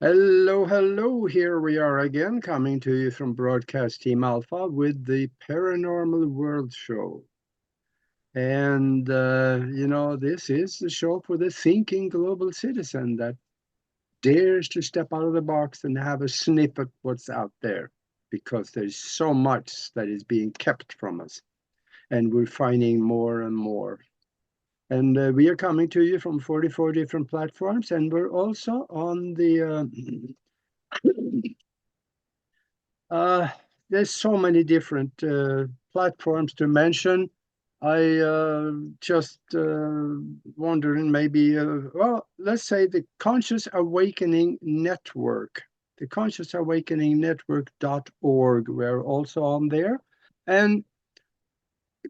Hello, hello. Here we are again, coming to you from Broadcast Team Alpha with the Paranormal World Show. And, this is the show for the thinking global citizen that dares to step out of the box and have a sniff at what's out there, because there's so much that is being kept from us, and we're finding more and more. And we are coming to you from 44 different platforms, and we're also on the Uh, there's so many different platforms to mention. I just wondering maybe, let's say the Conscious Awakening Network, the Conscious Awakening Network.org. We're also on there. And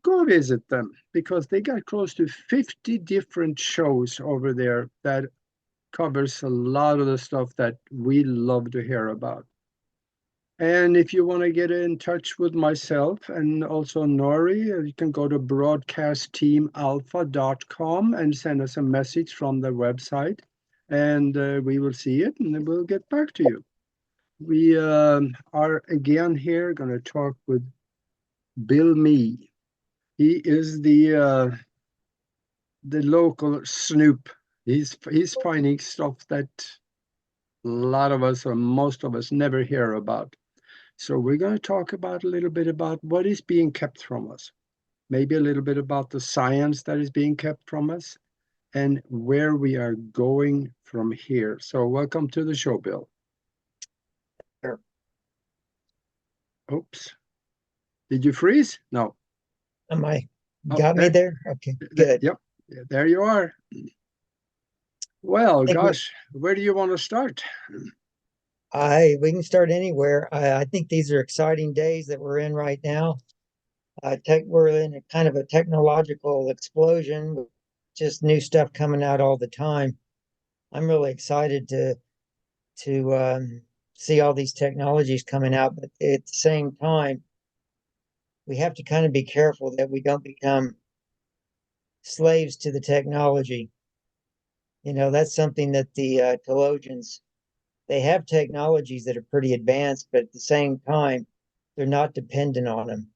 go visit them because they got close to 50 different shows over there that covers a lot of the stuff that we love to hear about. And if you want to get in touch with myself and also Nori, you can go to broadcastteamalpha.com and send us a message from the website, and we will see it and then we'll get back to you. We are again here going to talk with Bill Mee. He is the local snoop. He's finding stuff that a lot of us or most of us never hear about. So we're going to talk about a little bit about what is being kept from us, maybe a little bit about the science that is being kept from us, and where we are going from here. So welcome to the show, Bill. Sure. Oops. Did you freeze? No. Am I Oh, got me there. there? Okay, good. Yep. There you are. Well, I think gosh, where do you want to start? we can start anywhere. I think these are exciting days that we're in right now. We're in a kind of a technological explosion with just new stuff coming out all the time. I'm really excited to see all these technologies coming out, but at the same time, we have to kind of be careful that we don't become slaves to the technology. That's something that the theologians they have technologies that are pretty advanced, but at the same time, they're not dependent on them.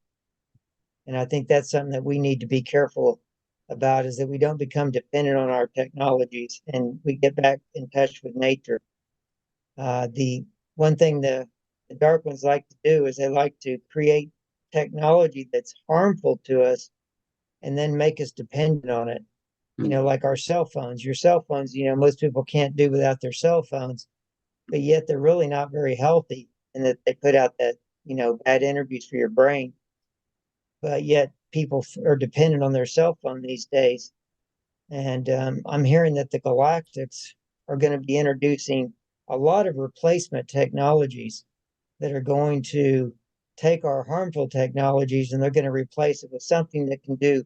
And I think that's something that we need to be careful about is that we don't become dependent on our technologies and we get back in touch with nature. The one thing the dark ones like to do is they like to create technology that's harmful to us and then make us dependent on it. Like our cell phones. Your cell phones, most people can't do without their cell phones, but yet they're really not very healthy and that they put out that, bad energies for your brain. But yet people are dependent on their cell phone these days. And I'm hearing that the galactics are going to be introducing a lot of replacement technologies that are going to take our harmful technologies and they're going to replace it with something that can do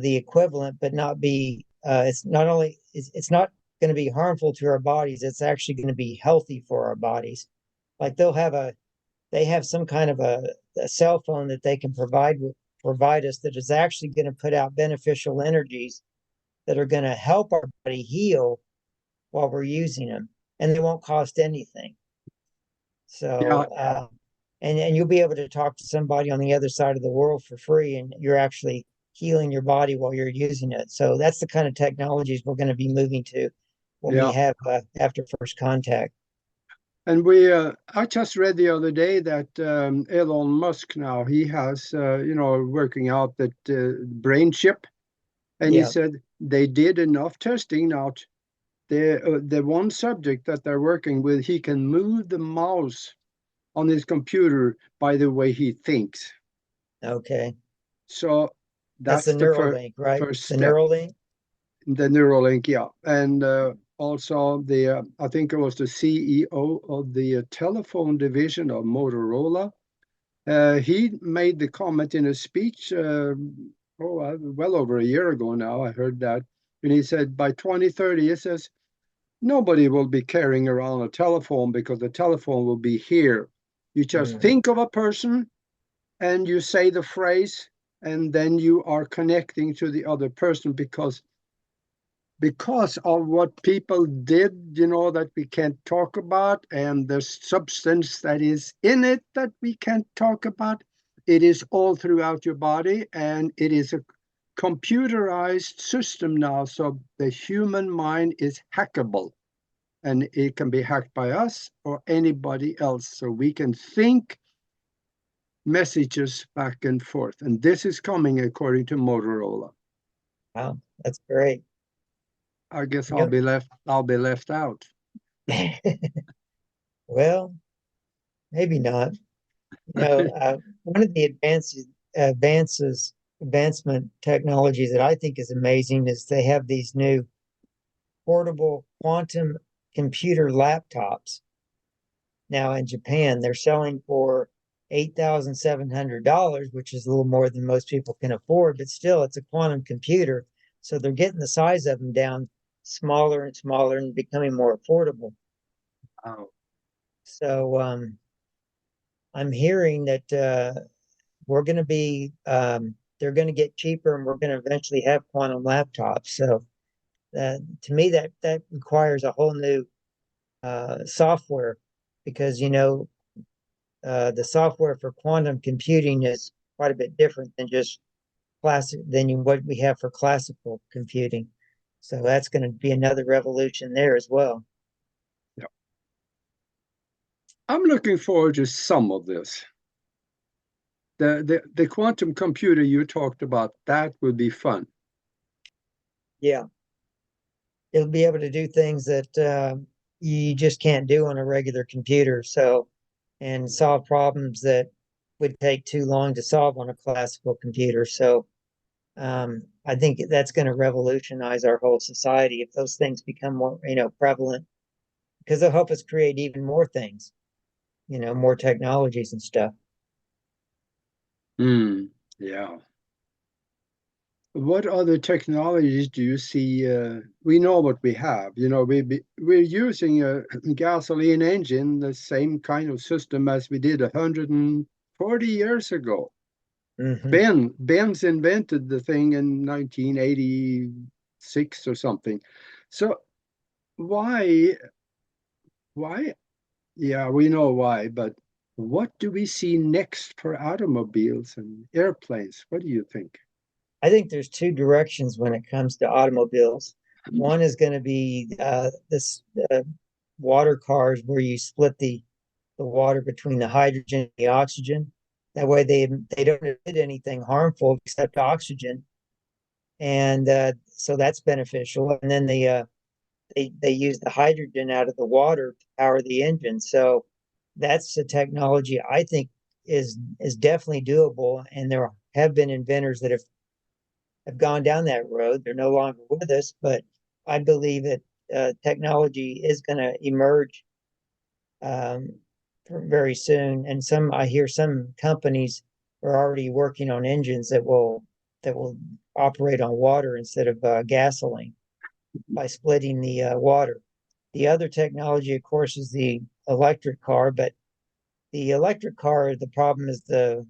the equivalent, but not be. It's not going to be harmful to our bodies. It's actually going to be healthy for our bodies. Like they have some kind of a cell phone that they can provide us that is actually going to put out beneficial energies that are going to help our body heal while we're using them, and they won't cost anything. Yeah, So, and you'll be able to talk to somebody on the other side of the world for free, and you're actually healing your body while you're using it. So that's the kind of technologies we're going to be moving to when we yeah. have after first contact. And I just read the other day that Elon Musk now he has, working out that brain chip, and he Yeah. said they did enough testing now. The one subject that they're working with, he can move the mouse on his computer by the way he thinks. Okay. So That's the that's the Neuralink, right? first The step. Neuralink. The Neuralink, yeah, and also the I think it was the CEO of the telephone division of Motorola. He made the comment in a speech, well over a year ago now. I heard that, and he said by 2030, he says nobody will be carrying around a telephone because the telephone will be here. You just Mm. think of a person and you say the phrase, and then you are connecting to the other person because because of what people did, that we can't talk about, and the substance that is in it that we can't talk about. It is all throughout your body, and it is a computerized system now. So the human mind is hackable, and it can be hacked by us or anybody else. So we can think messages back and forth. And this is coming according to Motorola. Wow, that's great. I guess You I'll be left out. know, well, maybe not. One of the advances, advancement technologies that I think is amazing is they have these new portable quantum computer laptops. Now in Japan, they're selling for $8,700, which is a little more than most people can afford, but still it's a quantum computer. So they're getting the size of them down smaller and smaller and becoming more affordable. Oh, So I'm hearing that we're going to be they're going to get cheaper, and we're going to eventually have quantum laptops. So to me, that requires a whole new software, because the software for quantum computing is quite a bit different than just what we have for classical computing. So that's going to be another revolution there as well. yeah. I'm looking forward to some of this. The quantum computer you talked about, that would be fun. Yeah, it'll be able to do things that you just can't do on a regular computer. So, and solve problems that would take too long to solve on a classical computer. So, I think that's going to revolutionize our whole society if those things become more, prevalent, because they'll help us create even more things, more technologies and stuff. Hmm. Yeah. What other technologies do you see? We know what we have. We're using a gasoline engine, the same kind of system as we did 140 years ago. Hmm. Benz invented the thing in 1986 or something. So why, why? Yeah, we know why, but what do we see next for automobiles and airplanes? What do you think? I think there's two directions when it comes to automobiles. One is going to be this water cars, where you split the water between the hydrogen and the oxygen. That way they don't emit anything harmful except oxygen, and so that's beneficial. And then they use the hydrogen out of the water to power the engine. So that's a technology I think is definitely doable. And there have been inventors that have gone down that road. They're no longer with us, but I believe that technology is going to emerge um, very soon. And I hear some companies are already working on engines that will operate on water instead of gasoline, by splitting the water. The other technology, of course, is the electric car, but the electric car, the problem is the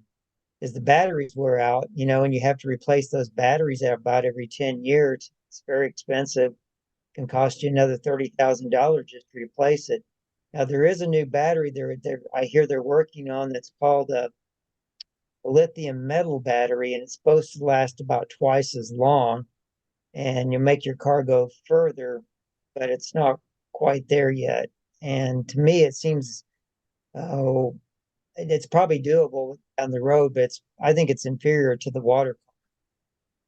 batteries wear out, and you have to replace those batteries about every 10 years. It's very expensive. It can cost you another $30,000 just to replace it. Now there is a new battery there I hear they're working on, that's called a lithium metal battery, and it's supposed to last about twice as long, and you make your car go further, but it's not quite there yet. And to me, it seems, oh, it's probably doable down the road, but I think it's inferior to the water car,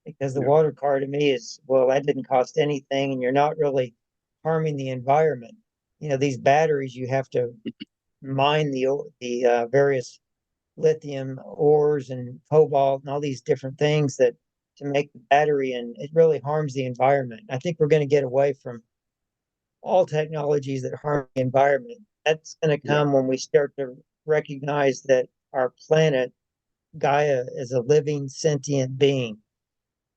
because the Yeah. water car to me is, well, that didn't cost anything, and you're not really harming the environment. These batteries, you have to mine the various lithium ores and cobalt and all these different things that to make the battery, and it really harms the environment. I think we're going to get away from all technologies that harm the environment. That's going to Yeah. come when we start to recognize that our planet, Gaia, is a living sentient being.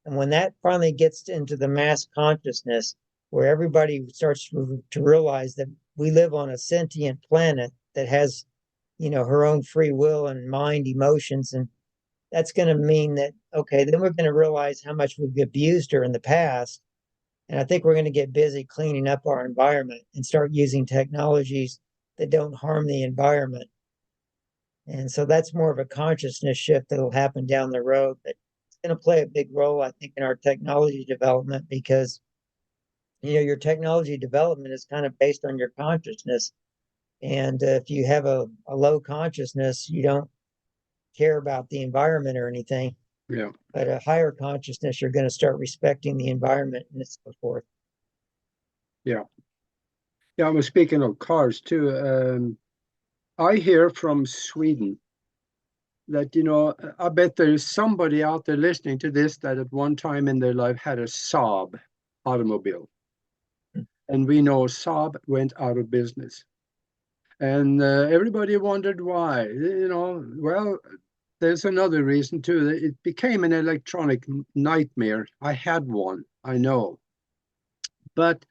And when that finally gets into the mass consciousness, where everybody starts to realize that we live on a sentient planet that has, her own free will and mind, emotions, and that's going to mean that, okay, then we're going to realize how much we've abused her in the past, And I think we're going to get busy cleaning up our environment and start using technologies that don't harm the environment. And so that's more of a consciousness shift that'll happen down the road. But it's going to play a big role, I think, in our technology development because, your technology development is kind of based on your consciousness. And if you have a low consciousness, you don't care about the environment or anything. Yeah. But a higher consciousness, you're going to start respecting the environment and so forth. Yeah. Yeah. I was speaking of cars too. I hear from Sweden that, I bet there's somebody out there listening to this that at one time in their life had a Saab automobile. And we know Saab went out of business. And everybody wondered why. Well, there's another reason too. It became an electronic nightmare. I had one, I know. But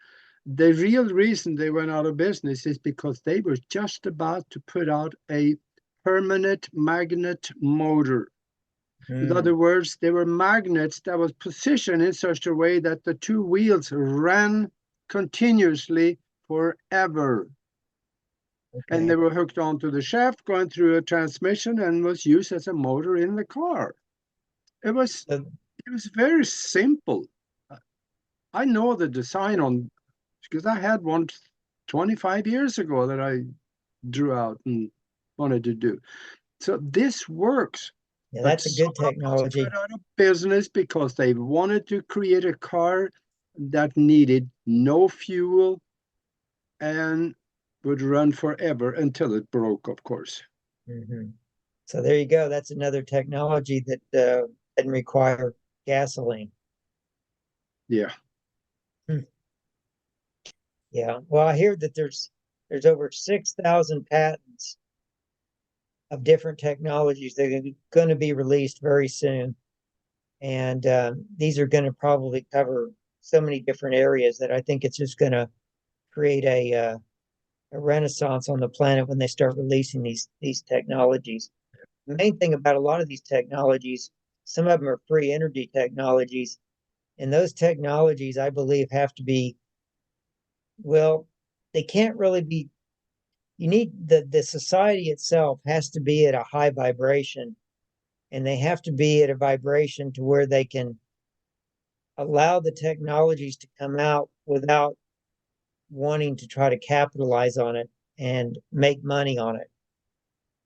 the real reason they went out of business is because they were just about to put out a permanent magnet motor. In other words, they were magnets that was positioned in such a way that the two wheels ran continuously forever. And they Okay. were hooked onto the shaft, going through a transmission, and was used as a motor in the car. It was So, it was very simple. I know the design on because I had one 25 years ago that I drew out and wanted to do. So this works. yeah, But that's a good Saab was technology. put out of business because they wanted to create a car that needed no fuel and would run forever until it broke, of course. Hmm. So there you go. That's another technology that doesn't require gasoline. Yeah. Hmm. Yeah. Well, I hear that there's over 6,000 patents of different technologies that are going to be released very soon, and these are going to probably cover so many different areas that I think it's just going to create a renaissance on the planet when they start releasing these technologies. The main thing about a lot of these technologies, some of them are free energy technologies, and those technologies, I believe, have to be, well, they can't really be. You need the society itself has to be at a high vibration, and they have to be at a vibration to where they can allow the technologies to come out without wanting to try to capitalize on it and make money on it.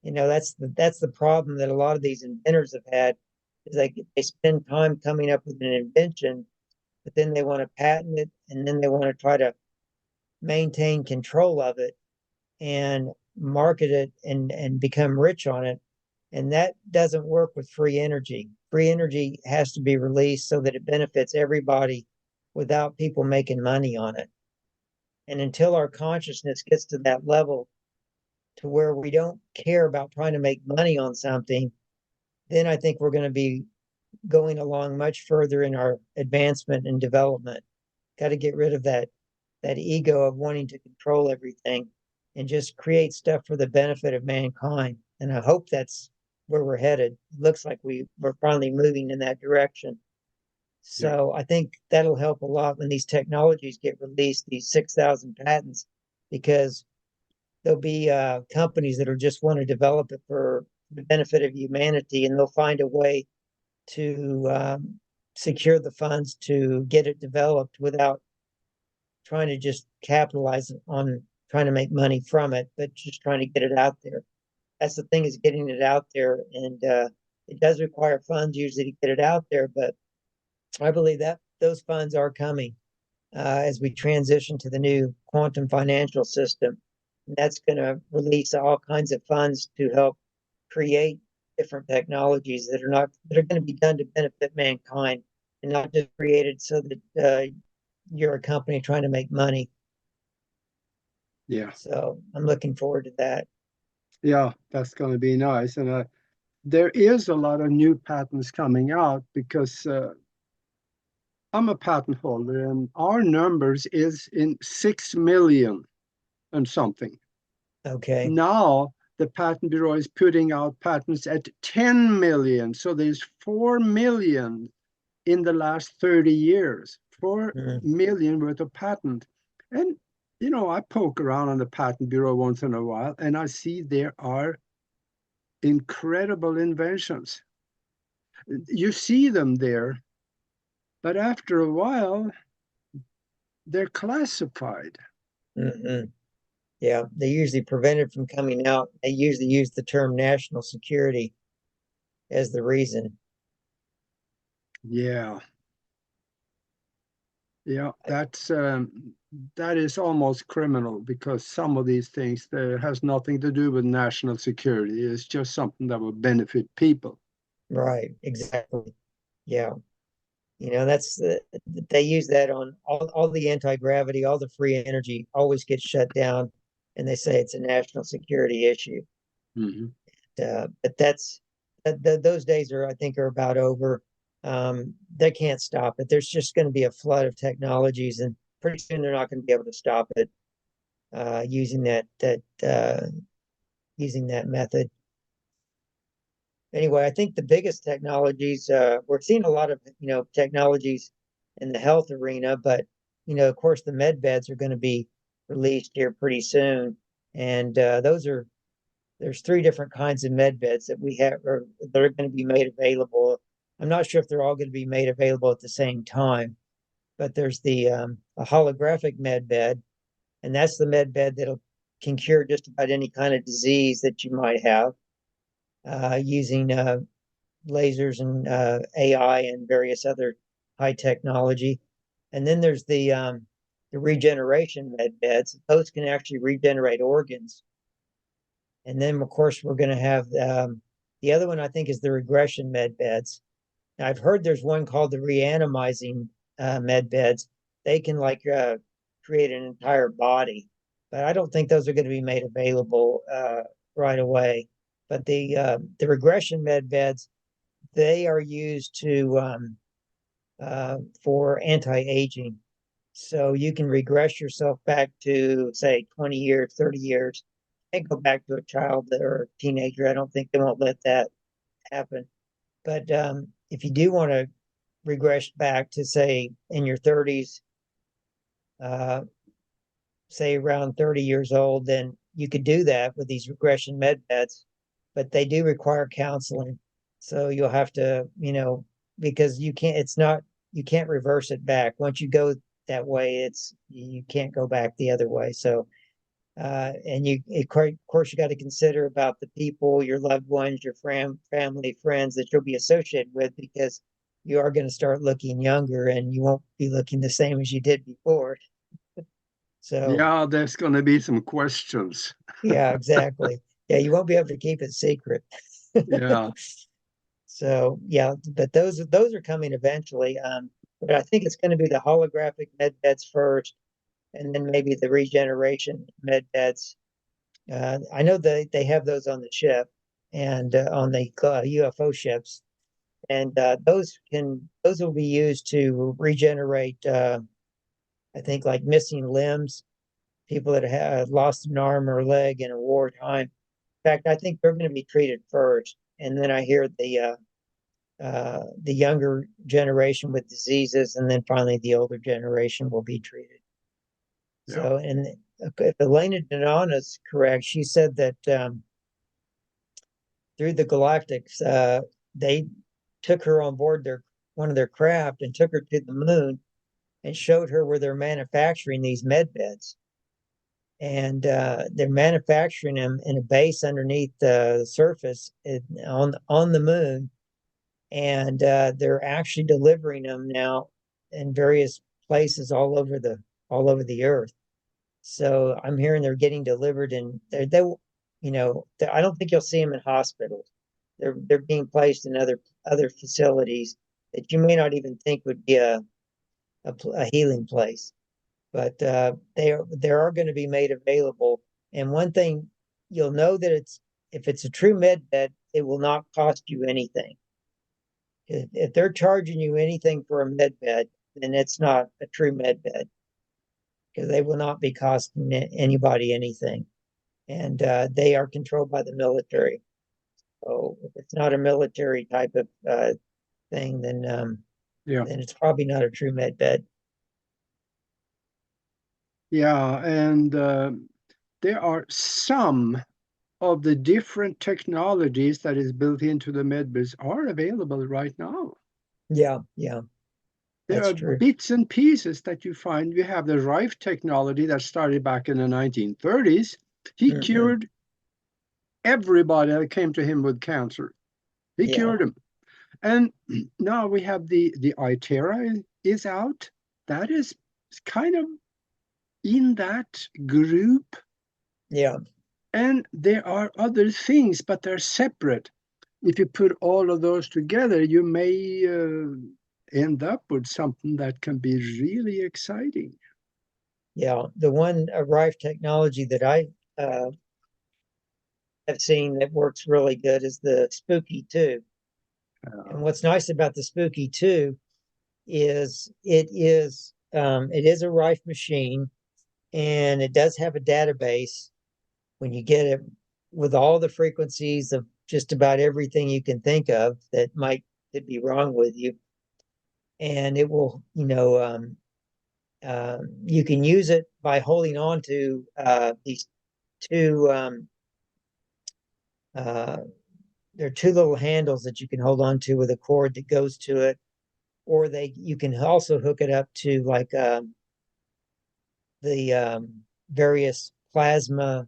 That's the problem that a lot of these inventors have had is they spend time coming up with an invention, but then they want to patent it and then they want to try to maintain control of it and market it and become rich on it. And that doesn't work with free energy. Free energy has to be released so that it benefits everybody without people making money on it. And until our consciousness gets to that level to where we don't care about trying to make money on something, then I think we're going to be going along much further in our advancement and development. Got to get rid of that ego of wanting to control everything and just create stuff for the benefit of mankind. And I hope that's where we're headed. It looks like we're finally moving in that direction. Yeah. So I think that'll help a lot when these technologies get released, these 6,000 patents, because there'll be companies that'll just want to develop it for the benefit of humanity, and they'll find a way to secure the funds to get it developed without trying to just capitalize on trying to make money from it, but just trying to get it out there. That's the thing, is getting it out there, and it does require funds usually to get it out there. But I believe that those funds are coming as we transition to the new quantum financial system. And that's going to release all kinds of funds to help create different technologies that are going to be done to benefit mankind and not just created so that you're a company trying to make money. Yeah. So I'm looking forward to that. Yeah. That's going to be nice. And there is a lot of new patents coming out because I'm a patent holder and our numbers is in 6 million and something. Okay. Now the patent bureau is putting out patents at 10 million. So there's 4 million in the last 30 years 4 Mm, million worth of patent. And, I poke around on the patent bureau once in a while, and I see there are incredible inventions. You see them there, but after a while, they're classified. mm. Yeah, they usually prevent it from coming out. They usually use the term national security as the reason. Yeah, yeah, that is almost criminal because some of these things that has nothing to do with national security. It's just something that will benefit people. Right, exactly. Yeah. That's they use that on all the anti-gravity, all the free energy always gets shut down, and they say it's a national security issue. Hmm. But those days I think, are about over. They can't stop it. There's just going to be a flood of technologies, and pretty soon they're not going to be able to stop it using that method. Anyway, I think the biggest technologies, we're seeing a lot of, technologies in the health arena, but, of course, the med beds are going to be released here pretty soon. And there's three different kinds of med beds that we have, or that are going to be made available. I'm not sure if they're all going to be made available at the same time, but there's a holographic med bed, and that's the med bed that can cure just about any kind of disease that you might have using lasers and AI and various other high technology. And then there's the regeneration med beds. Those can actually regenerate organs. And then, of course, we're going to have the other one, I think, is the regression med beds. Now, I've heard there's one called the reanimizing med beds. They can create an entire body, but I don't think those are going to be made available right away. But the regression med beds, they are used for anti-aging. So you can regress yourself back to, say, 20 years, 30 years, and go back to a child or a teenager. I don't think they won't let that happen. But if you do want to regress back to, say, in your 30s, uh, say around 30 years old, then you could do that with these regression med beds, but they do require counseling. So you'll have to, because you can't reverse it back. Once you go that way, you can't go back the other way. So, and of course, you got to consider about the people, your loved ones, your family, friends that you'll be associated with, because you are going to start looking younger and you won't be looking the same as you did before. So, Yeah, there's going to be some questions. yeah, exactly. Yeah, you won't be able to keep it secret. Yeah, So yeah, but those are coming eventually. But I think it's going to be the holographic med beds first, and then maybe the regeneration med beds. I know they have those on the ship and on the UFO ships, and those will be used to regenerate. I think like missing limbs, people that have lost an arm or a leg in a wartime. In fact, I think they're going to be treated first, and then I hear the younger generation with diseases, and then finally the older generation will be treated. yeah, So, and if Elena Donan is correct, she said that through the Galactics, they took her on board one of their craft and took her to the moon and showed her where they're manufacturing these med beds. And they're manufacturing them in a base underneath the surface on the moon, and they're actually delivering them now in various places all over the earth. So I'm hearing they're getting delivered, and I don't think you'll see them in hospitals. They're being placed in other facilities that you may not even think would be a healing place, but they are going to be made available. And one thing you'll know that if it's a true med bed, it will not cost you anything. If they're charging you anything for a med bed, then it's not a true med bed, because they will not be costing anybody anything. And they are controlled by the military. So if it's not a military type of thing, yeah. then it's probably not a true med bed. Yeah, and there are some of the different technologies that is built into the medbeds are available right now. Yeah, yeah, There that's are true. bits and pieces that you find. You have the Rife technology that started back in the 1930s. He Hmm. cured everybody that came to him with cancer. He Yeah, cured them. And now we have the Itera is out. That is kind of in that group. yeah, And there are other things, but they're separate. If you put all of those together, you may end up with something that can be really exciting. yeah. The one Rife technology that I uh, have seen that works really good is the Spooky 2. Uh, And what's nice about the Spooky 2 is it is a Rife machine, and it does have a database when you get it with all the frequencies of just about everything you can think of that might could be wrong with you. And it will, you can use it by holding on to these two. Uh, there are two little handles that you can hold on to with a cord that goes to it, or they you can also hook it up to like the various plasma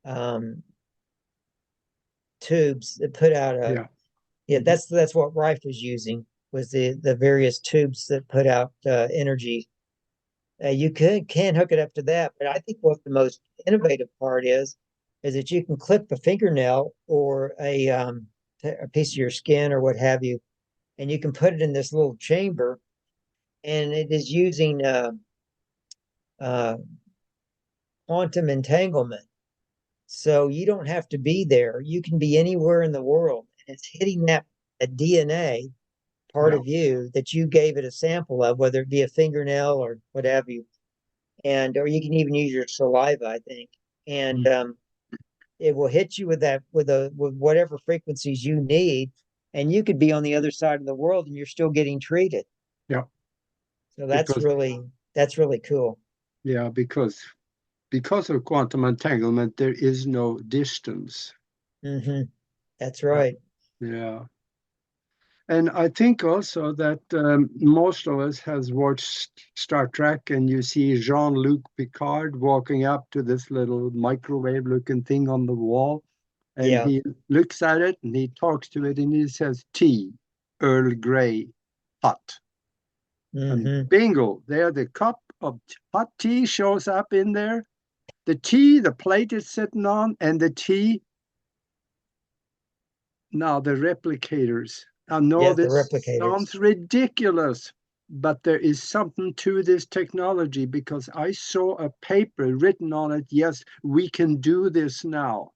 um, tubes that put out a yeah. yeah. Mhm. That's what Rife was using, was the various tubes that put out energy. You can hook it up to that, but I think what the most innovative part is that you can clip a fingernail or a piece of your skin or what have you, and you can put it in this little chamber, and it is using uh, quantum entanglement. So you don't have to be there. You can be anywhere in the world. And it's hitting that a DNA part Yeah. of you that you gave it a sample of, whether it be a fingernail or what have you. And or you can even use your saliva, I think. And Mm. it will hit you with that with whatever frequencies you need. And you could be on the other side of the world and you're still getting treated. Yeah. So Because that's really cool. yeah, because of quantum entanglement, there is no distance. Hmm. That's Yeah. right. Yeah. And I think also that most of us has watched Star Trek, and you see Jean-Luc Picard walking up to this little microwave-looking thing on the wall, and Yeah. he looks at it and he talks to it, and he says, "Tea, Earl Grey, hot." And Hmm. bingo, there the cup of hot tea shows up in there. The tea, the plate is sitting on, and the tea. Now, the replicators. I know Yeah, the this replicators. sounds ridiculous, but there is something to this technology because I saw a paper written on it. Yes, we can do this now.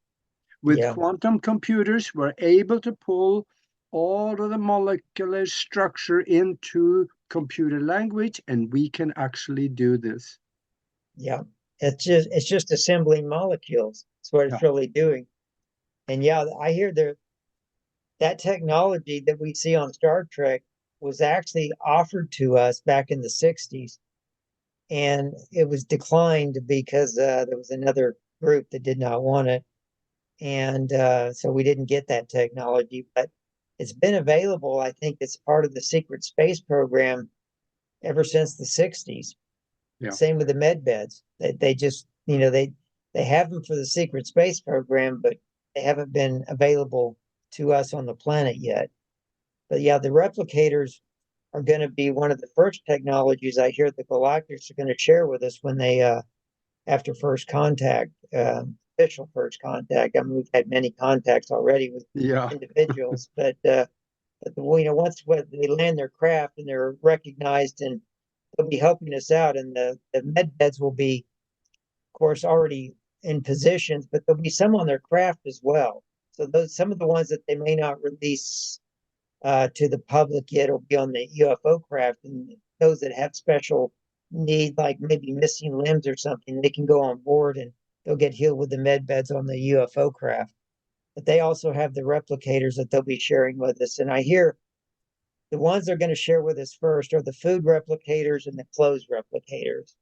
With Yeah. quantum computers, we're able to pull all of the molecular structure into computer language, and we can actually do this. Yeah. It's just assembling molecules. That's what Yeah, it's really doing. And yeah, I hear that technology that we see on Star Trek was actually offered to us back in the 60s, and it was declined because there was another group that did not want it. And so we didn't get that technology, but it's been available. I think it's part of the secret space program ever since the 60s. yeah, Same with the med beds. They just, they have them for the secret space program, but they haven't been available to us on the planet yet. But yeah, the replicators are going to be one of the first technologies I hear the Galactics are going to share with us when they, after first contact, official first contact. I mean, we've had many contacts already with yeah, individuals, but once they land their craft and they're recognized and they'll be helping us out, and the med beds will be, of course, already in positions, but there'll be some on their craft as well. So those some of the ones that they may not release to the public yet will be on the UFO craft, and those that have special need, like maybe missing limbs or something, they can go on board and they'll get healed with the med beds on the UFO craft. But they also have the replicators that they'll be sharing with us. And I hear the ones they're going to share with us first are the food replicators and the clothes replicators.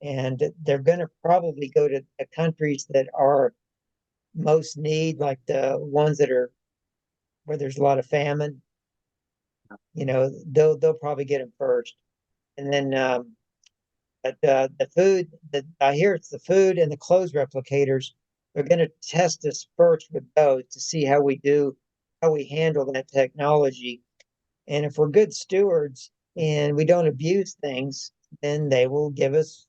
and they're going to probably go to the countries that are most need, like the ones that are where there's a lot of famine. They'll probably get them first, and then but the food that I hear it's the food and the clothes replicators. They're going to test us first with those to see how we do, how we handle that technology. And if we're good stewards and we don't abuse things, then they will give us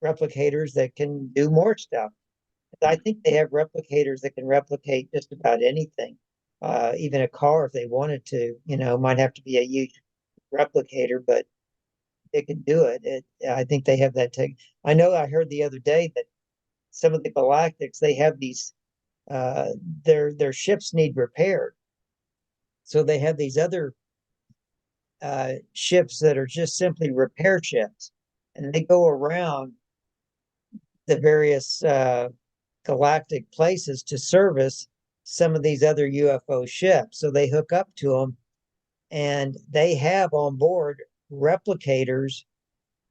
replicators that can do more stuff. I think they have replicators that can replicate just about anything, even a car if they wanted to. Might have to be a huge replicator, but they can do it. I think they have that tech. I know I heard the other day that some of the galactics they have these uh, their ships need repaired, so they have these other ships that are just simply repair ships, and they go around the various galactic places to service some of these other UFO ships. So they hook up to them, and they have on board replicators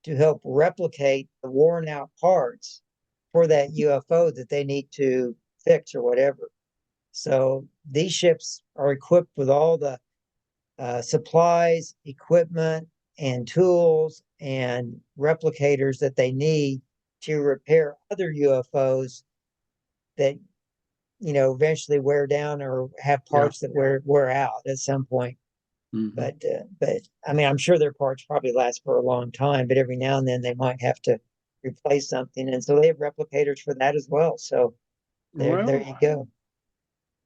to help replicate the worn out parts for that UFO that they need to fix or whatever. So these ships are equipped with all the supplies, equipment, and tools and replicators that they need to repair other UFOs that eventually wear down or have Yeah. parts that wear out at some point. Hmm. But I mean, I'm sure their parts probably last for a long time, but every now and then they might have to replace something, and so they have replicators for that as well. So there Well, you go.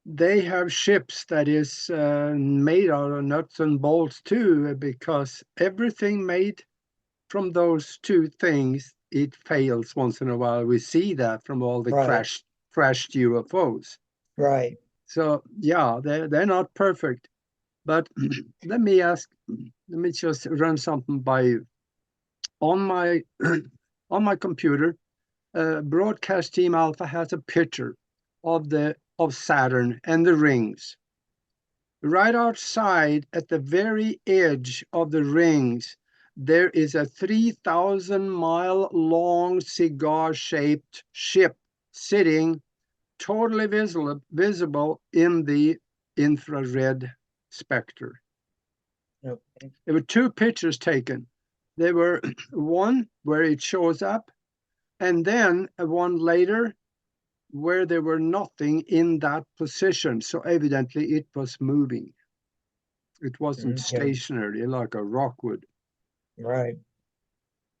they have ships that is made out of nuts and bolts too, because everything made from those two things, it fails once in a while. We see that from all the Right, crashed UFOs. right. So yeah, they're not perfect. But let me just run something by you. On my on my computer, Broadcast Team Alpha has a picture of Saturn and the rings. Right outside, at the very edge of the rings, there is a 3,000-mile long cigar shaped ship sitting totally visible in the infrared specter. Okay. There were two pictures taken. There were one where it shows up, and then one later where there were nothing in that position. So evidently it was moving. It wasn't Okay. stationary like a rock would. Right.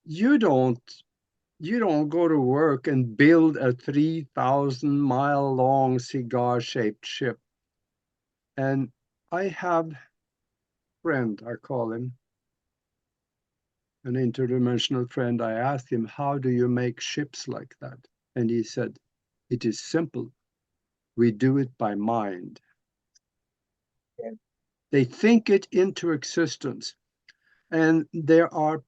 You don't you don't go to work and build a 3,000-mile long cigar shaped ship. And I have a friend, I call him an interdimensional friend. I asked him, how do you make ships like that? And he said, it is simple. We do it by mind. Yeah. They think it into existence. And there are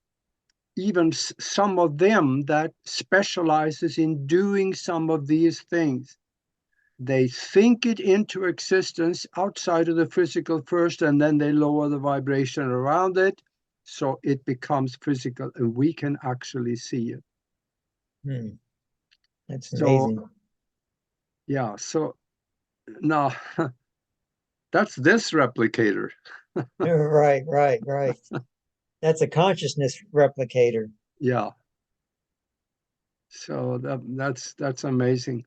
even some of them that specializes in doing some of these things. They think it into existence outside of the physical first, and then they lower the vibration around it, so it becomes physical, and we can actually see it. Hmm. That's So, amazing. yeah, so now that's this replicator. Right, right, right. That's a consciousness replicator. Yeah, so that's amazing.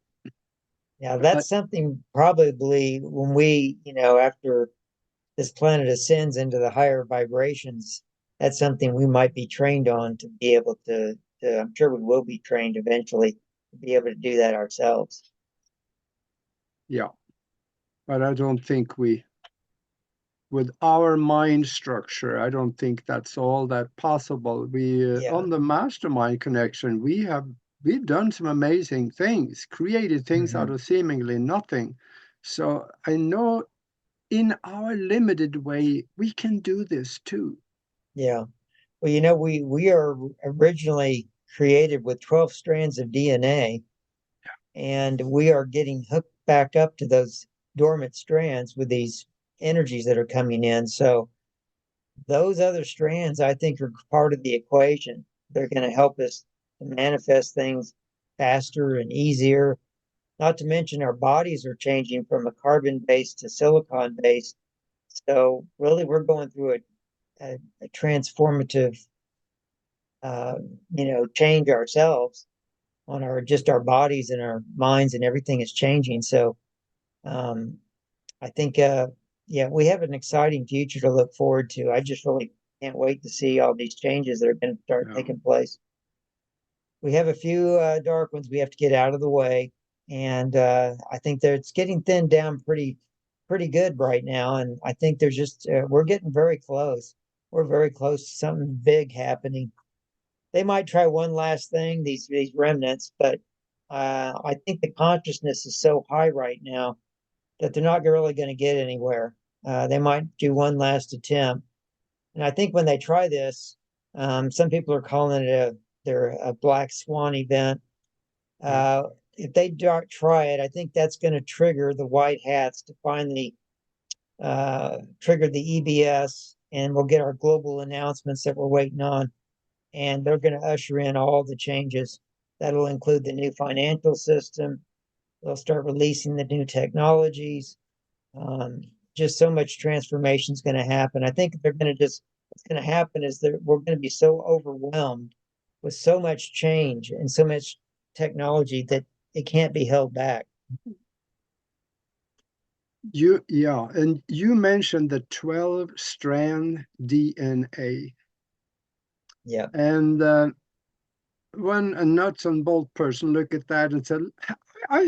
Yeah, I, that's something probably when we, after this planet ascends into the higher vibrations, that's something we might be trained on to be able to I'm sure we will be trained eventually to be able to do that ourselves. yeah, but I don't think with our mind structure, I don't think that's all that possible. We Yeah. on the mastermind connection, we've done some amazing things, created things out Hmm. of seemingly nothing. So I know in our limited way, we can do this too. Yeah. Well, we are originally created with 12 strands of DNA, and we are getting hooked back up to those dormant strands with these energies that are coming in. So those other strands, I think, are part of the equation. They're going to help us to manifest things faster and easier. Not to mention our bodies are changing from a carbon based to silicon based. So really, we're going through a transformative, change ourselves on our bodies and our minds, and everything is changing. So um, I think, yeah, we have an exciting future to look forward to. I just really can't wait to see all these changes that are going to start Yeah. taking place. We have a few dark ones we have to get out of the way, and I think that it's getting thinned down pretty good right now. And I think there's just we're getting very close. We're very close to something big happening. They might try one last thing, these remnants, but I think the consciousness is so high right now that they're not really going to get anywhere. They might do one last attempt, and I think when they try this, some people are calling it a black swan event. Yeah. Uh, if they don't try it, I think that's going to trigger the white hats to finally trigger the EBS, and we'll get our global announcements that we're waiting on. And they're going to usher in all the changes. That'll include the new financial system. They'll start releasing the new technologies. Um, just so much transformation is going to happen. I think they're going to just, what's going to happen is that we're going to be so overwhelmed with so much change and so much technology that it can't be held back. Yeah, and you mentioned the 12 strand DNA. Yeah. And when a nuts and bolt person look at that and said, I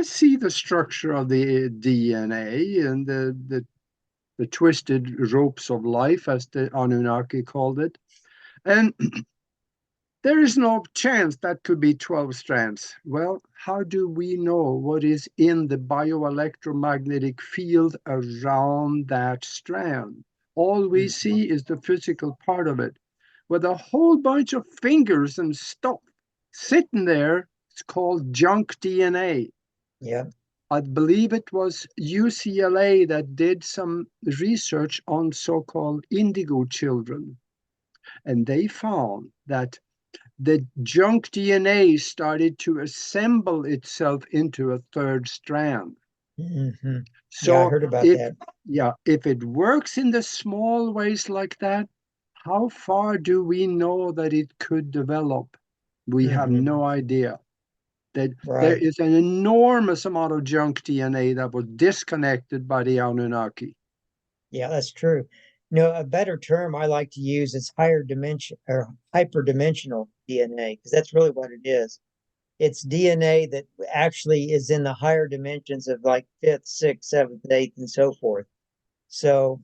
see the structure of the DNA and the twisted ropes of life, as the Anunnaki called it. And there is no chance that could be 12 strands. Well, how do we know what is in the bioelectromagnetic field around that strand? All we Mhm. see is the physical part of it, with a whole bunch of fingers and stuff sitting there. It's called junk DNA. Yeah. I believe it was UCLA that did some research on so called indigo children, and they found that the junk DNA started to assemble itself into a third strand. Hmm. Yeah, I So heard about if that. yeah, if it works in the small ways like that, how far do we know that it could develop? We have Hmm. no idea. That there Right. is an enormous amount of junk DNA that was disconnected by the Anunnaki. Yeah, that's true. A better term I like to use is higher dimension or hyperdimensional DNA, because that's really what it is. It's DNA that actually is in the higher dimensions of like fifth, sixth, seventh, eighth, and so forth. So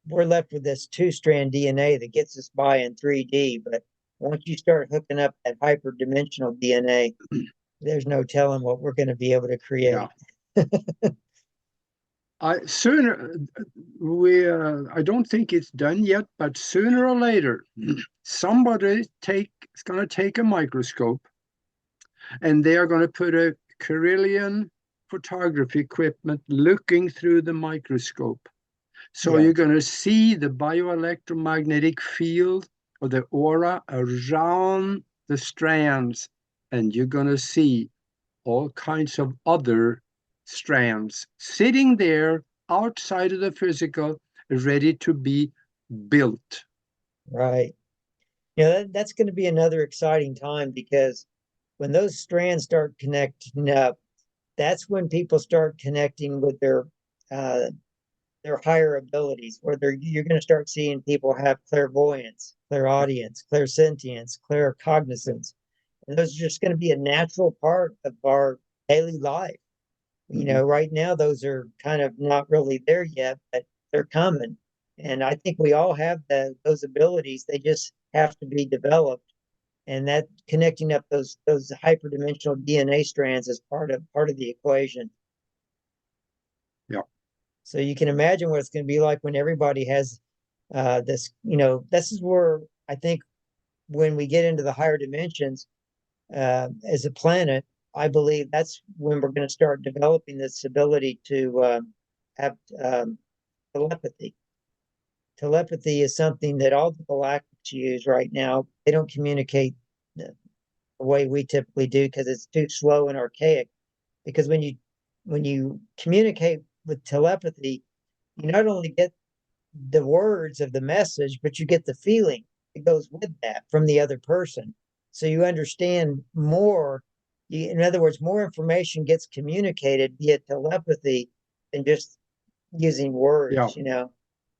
we're left with this two-strand DNA that gets us by in 3D. But once you start hooking up that hyperdimensional DNA, there's no telling what we're going to be able to Yeah. create. I don't think it's done yet, but sooner or later, somebody is going to take a microscope and they are going to put a Carillion photography equipment looking through the microscope. So Yeah, you're going to see the bioelectromagnetic field or the aura around the strands, and you're going to see all kinds of other strands sitting there outside of the physical, ready to be built. right. That's going to be another exciting time, because when those strands start connecting up, that's when people start connecting with uh, their higher abilities, where you're going to start seeing people have clairvoyance, Yeah. clairaudience, clairsentience, claircognizance. And those are just going to be a natural part of our daily life. Mhm. Right now, those are kind of not really there yet, but they're coming. And I think we all have those abilities. They just have to be developed. And that connecting up those hyperdimensional DNA strands is part of the equation. Yeah. So you can imagine what it's going to be like when everybody has this. This is where I think when we get into the higher dimensions as a planet, I believe that's when we're going to start developing this ability to have telepathy. Telepathy is something that all the galactics use right now. They don't communicate the way we typically do because it's too slow and archaic. Because when you communicate with telepathy, you not only get the words of the message, but you get the feeling that goes with that from the other person. So you understand more. In other words, more information gets communicated via telepathy than just using Yeah, words.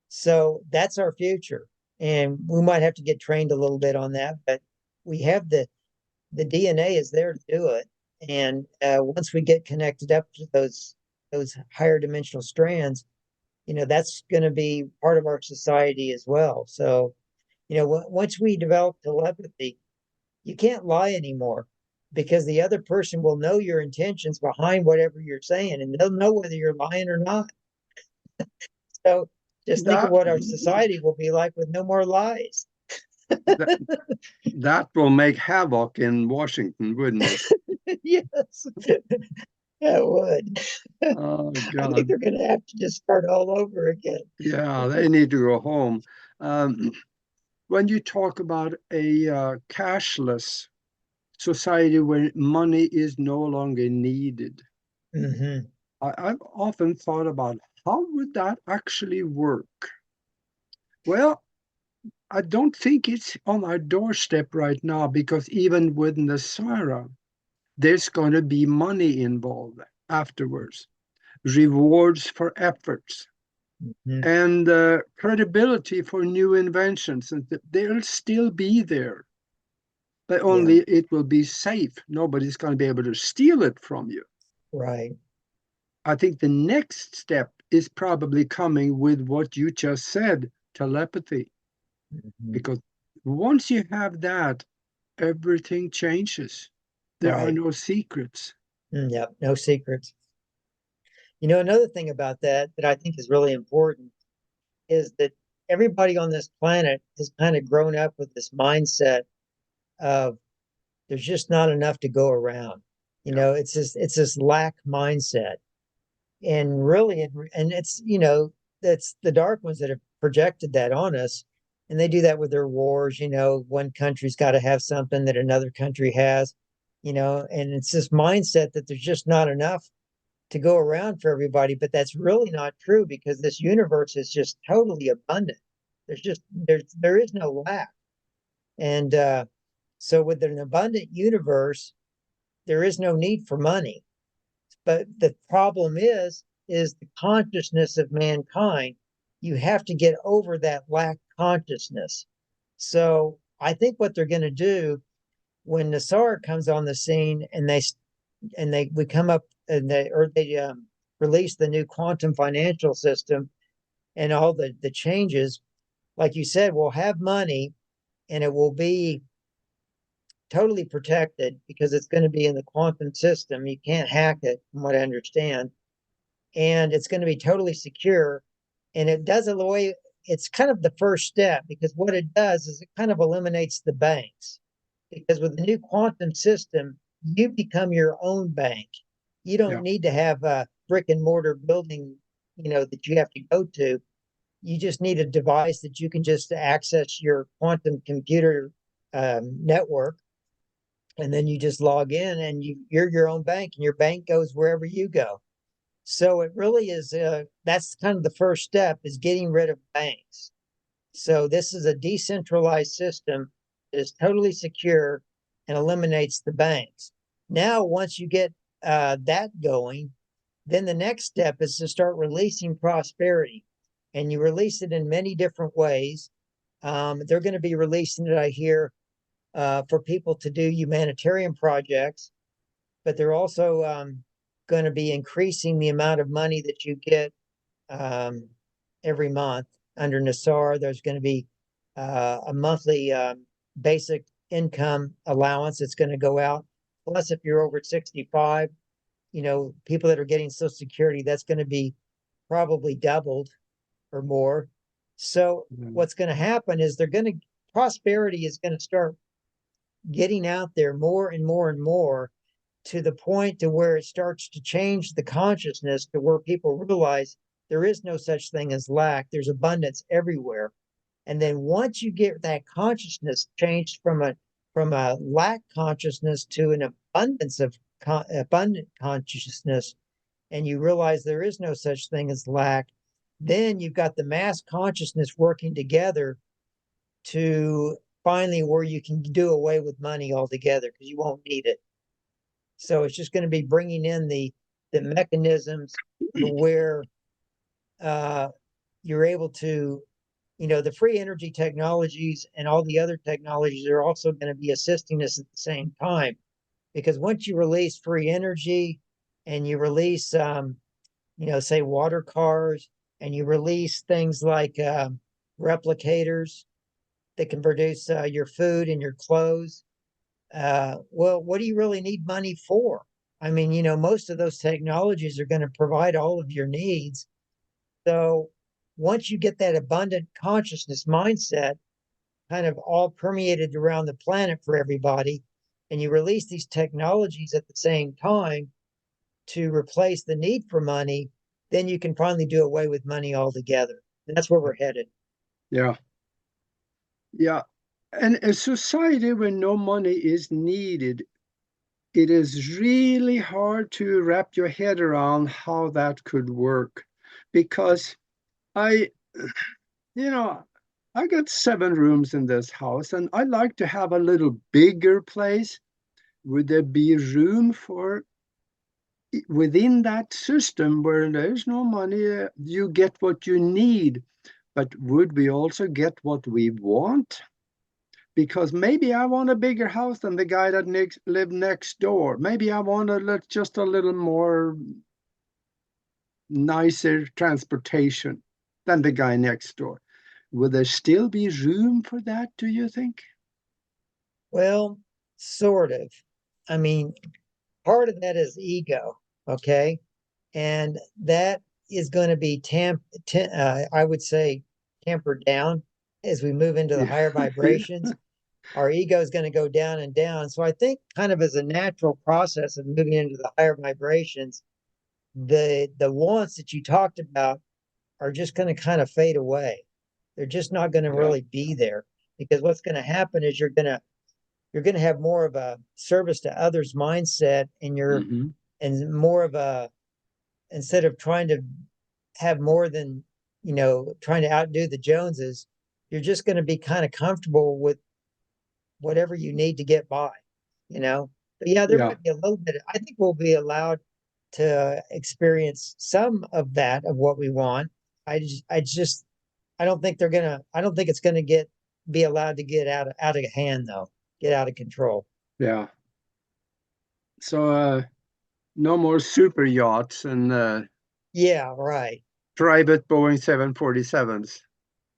So that's our future. And we might have to get trained a little bit on that, but we have the DNA is there to do it. And once we get connected up to those higher dimensional strands, that's going to be part of our society as well. So, once we develop telepathy, you can't lie anymore because the other person will know your intentions behind whatever you're saying, and they'll know whether you're lying or not. So, just think of that what our society will be like with no more lies. that, that will make havoc in Washington, wouldn't it? Yes, it would. Oh I think God. they're going to have to just start all over again. Yeah, they need to go home. Um, when you talk about a cashless society where money is no longer needed, Hmm. I've often thought about how would that actually work? Well, I don't think it's on our doorstep right now because even with Nasara, there's going to be money involved afterwards, rewards for efforts, Hmm. and credibility for new inventions. And they'll still be there, but Yeah, only it will be safe. Nobody's going to be able to steal it from you. right. I think the next step is probably coming with what you just said, telepathy, Hmm. because once you have that, everything changes. There are Right. no secrets. Yeah, no secrets. Another thing about that I think is really important is that everybody on this planet has kind of grown up with this mindset of there's just not enough to go around. Yeah, It's this lack mindset. And really and that's the dark ones that have projected that on us. And they do that with their wars. One country's got to have something that another country has, and it's this mindset that there's just not enough to go around for everybody. But that's really not true because this universe is just totally abundant. There is no lack. And so with an abundant universe, there is no need for money. But the problem is the consciousness of mankind. You have to get over that lack consciousness. So I think what they're going to do when Nassar comes on the scene and they we come up and they release the new quantum financial system and all the changes, like you said, we'll have money and it will be totally protected because it's going to be in the quantum system. You can't hack it, from what I understand, and it's going to be totally secure. And it does it the way it's kind of the first step because what it does is it kind of eliminates the banks. Because with the new quantum system, you become your own bank. You don't yeah, need to have a brick and mortar building, that you have to go to. You just need a device that you can just access your quantum computer network, and then you just log in and you're your own bank, and your bank goes wherever you go. So it really is. That's kind of the first step is getting rid of banks. So this is a decentralized system that is totally secure and eliminates the banks. Now, once you get that going, then the next step is to start releasing prosperity, and you release it in many different ways. They're going to be releasing it, I hear, for people to do humanitarian projects, but they're also going to be increasing the amount of money that you get um, every month under Nassar. There's going to be a monthly basic income allowance that's going to go out. Plus, if you're over 65, people that are getting Social Security, that's going to be probably doubled or more. So, yeah. what's going to happen is prosperity is going to start getting out there more and more and more to the point to where it starts to change the consciousness to where people realize there is no such thing as lack. There's abundance everywhere. And then once you get that consciousness changed from a from a lack consciousness to an abundance of abundant consciousness, and you realize there is no such thing as lack, then you've got the mass consciousness working together to finally where you can do away with money altogether because you won't need it. So it's just going to be bringing in the mechanisms to where uh, you're able to, the free energy technologies and all the other technologies are also going to be assisting us at the same time. Because once you release free energy and you release, say water cars, and you release things like replicators that can produce your food and your clothes, well, what do you really need money for? I mean, most of those technologies are going to provide all of your needs. So once you get that abundant consciousness mindset kind of all permeated around the planet for everybody, and you release these technologies at the same time to replace the need for money, then you can finally do away with money altogether. And that's where we're headed. Yeah. Yeah. And a society where no money is needed, it is really hard to wrap your head around how that could work. Because I, you know, I got 7 rooms in this house and I like to have a little bigger place. Would there be room for within that system where there's no money, you get what you need? But would we also get what we want? Because maybe I want a bigger house than the guy that lived next door. Maybe I want just a little more nicer transportation than the guy next door. Will there still be room for that, do you think? Well, sort of. I mean, part of that is ego, okay? And that is going to be I would say tampered down as we move into the Yeah. higher vibrations. Our ego is going to go down and down. So I think kind of as a natural process of moving into the higher vibrations, the wants that you talked about are just going to kind of fade away. They're just not going to Yeah. really be there because what's going to happen is you're going to have more of a service to others mindset, and Hmm. and more of a, instead of trying to have more than, trying to outdo the Joneses, you're just going to be kind of comfortable with whatever you need to get by, you know. But yeah, there Yeah. might be a little bit. I think we'll be allowed to experience some of that of what we want. I don't think I don't think it's gonna be allowed to get out of hand though, get out of control. Yeah. So no more super yachts and Yeah, right. private Boeing 747s.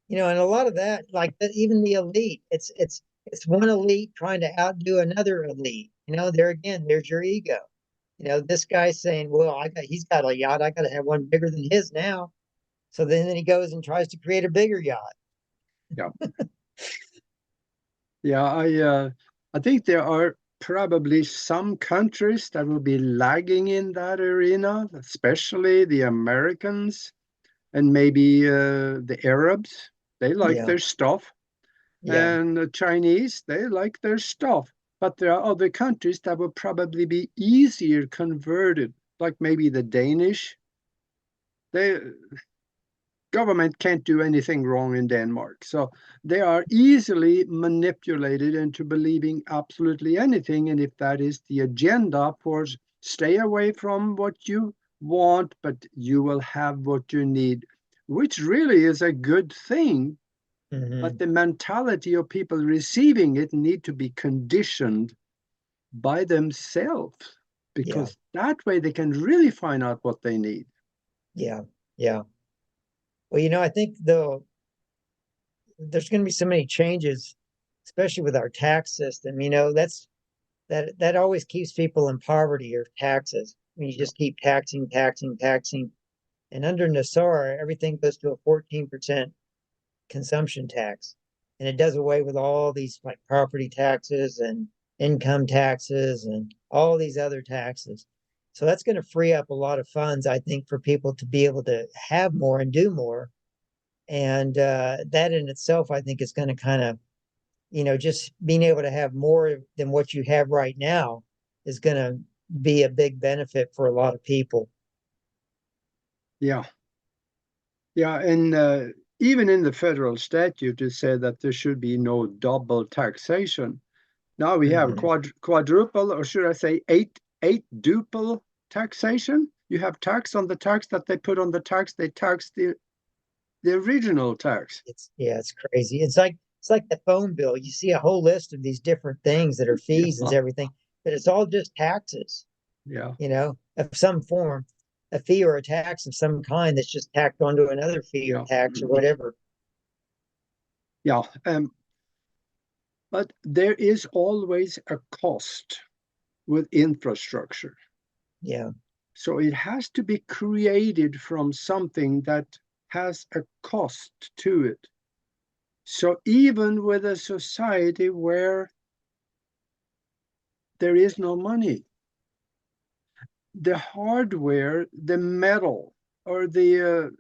And a lot of that, like that, even the elite, it's one elite trying to outdo another elite. There again, there's your ego. This guy's saying, "Well, he's got a yacht. I got to have one bigger than his now." So then he goes and tries to create a bigger yacht. Yeah. Yeah, I think there are probably some countries that will be lagging in that arena, especially the Americans and maybe the Arabs. They like Yeah, their stuff, yeah, and the Chinese, they like their stuff. But there are other countries that will probably be easier converted, like maybe the Danish. They government can't do anything wrong in Denmark. So they are easily manipulated into believing absolutely anything. And if that is the agenda for stay away from what you want, but you will have what you need, which really is a good thing. But hmm, the mentality of people receiving it need to be conditioned by themselves yeah, because that way they can really find out what they need. yeah, yeah. Well, I think though there's going to be so many changes, especially with our tax system. That always keeps people in poverty, or taxes. When you just keep taxing, taxing, taxing. And under Nassar, everything goes to a 14% consumption tax. And it does away with all these like property taxes and income taxes and all these other taxes. So that's going to free up a lot of funds, I think, for people to be able to have more and do more. And that in itself, I think, is going to kind of just being able to have more than what you have right now is going to be a big benefit for a lot of people. Yeah. Yeah. And even in the federal statute, it said that there should be no double taxation. Now we have Hmm. quadruple, or should I say eight duple taxation. You have tax on the tax that they put on the tax. They tax the original tax. It's crazy. It's like the phone bill. You see a whole list of these different things that are fees and Yeah. everything, but it's all just taxes, Yeah. of some form, a fee or a tax of some kind that's just tacked onto another fee or Yeah. tax or whatever. Yeah. But there is always a cost with infrastructure. Yeah. So it has to be created from something that has a cost to it. So even with a society where there is no money, the hardware, the metal, or the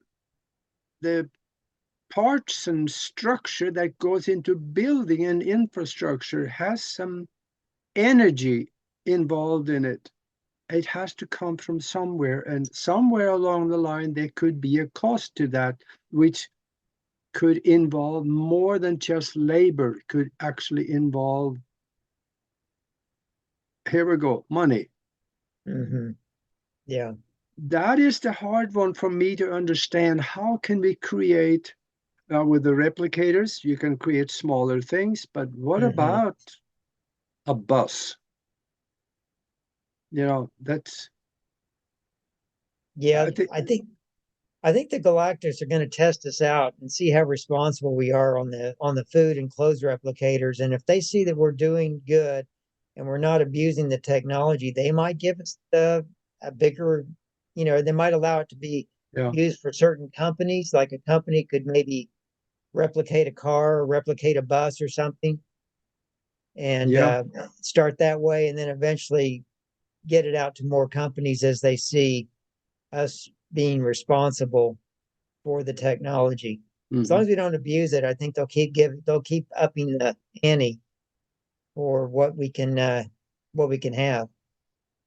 parts and structure that goes into building an infrastructure has some energy involved in it. It has to come from somewhere, and somewhere along the line there could be a cost to that, which could involve more than just labor. It could actually involve, here we go, money. Hmm. Yeah. That is the hard one for me to understand. How can we create, with the replicators, you can create smaller things, but what Hmm. about a bus? That's, Yeah. I think, I think the Galactics are going to test us out and see how responsible we are on the food and clothes replicators. And if they see that we're doing good and we're not abusing the technology, they might give us a bigger, they might allow it to be yeah, used for certain companies. Like a company could maybe replicate a car or replicate a bus or something, and yeah, start that way, and then eventually get it out to more companies as they see us being responsible for the technology. As long hmm, as we don't abuse it, I think they'll keep upping the ante for what we can have.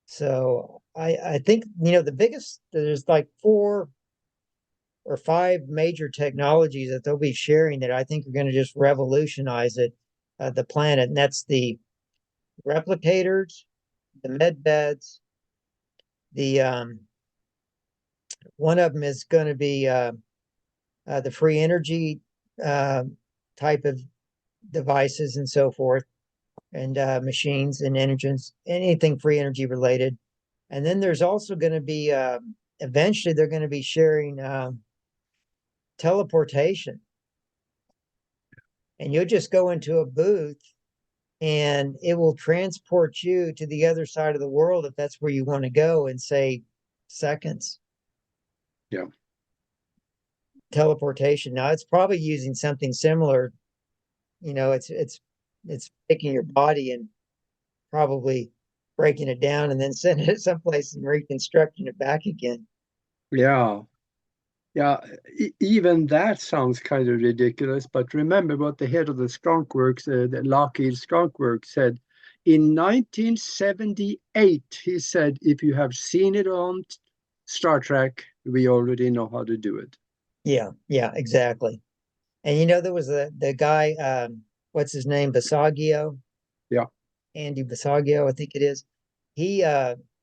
So I think the biggest, there's like 4 or 5 major technologies that they'll be sharing that I think are going to just revolutionize the planet, and that's the replicators, the med beds, the one of them is going to be the free energy uh, type of devices and so forth, and machines and engines, anything free energy related. And then there's also going to be eventually they're going to be sharing teleportation, and you'll just go into a booth and it will transport you to the other side of the world if that's where you want to go in, say, seconds. yeah, Teleportation. Now it's probably using something similar. It's taking your body and probably breaking it down and then sending it someplace and reconstructing it back again. yeah. Yeah, even that sounds kind of ridiculous. But remember what the head of the skunk works, the Lockheed Skunk Works, said in 1978. He said, "If you have seen it on Star Trek, we already know how to do it." Yeah, yeah, exactly. And there was the guy, what's his name, Basagio, Yeah, Andy Basagio, I think it is. He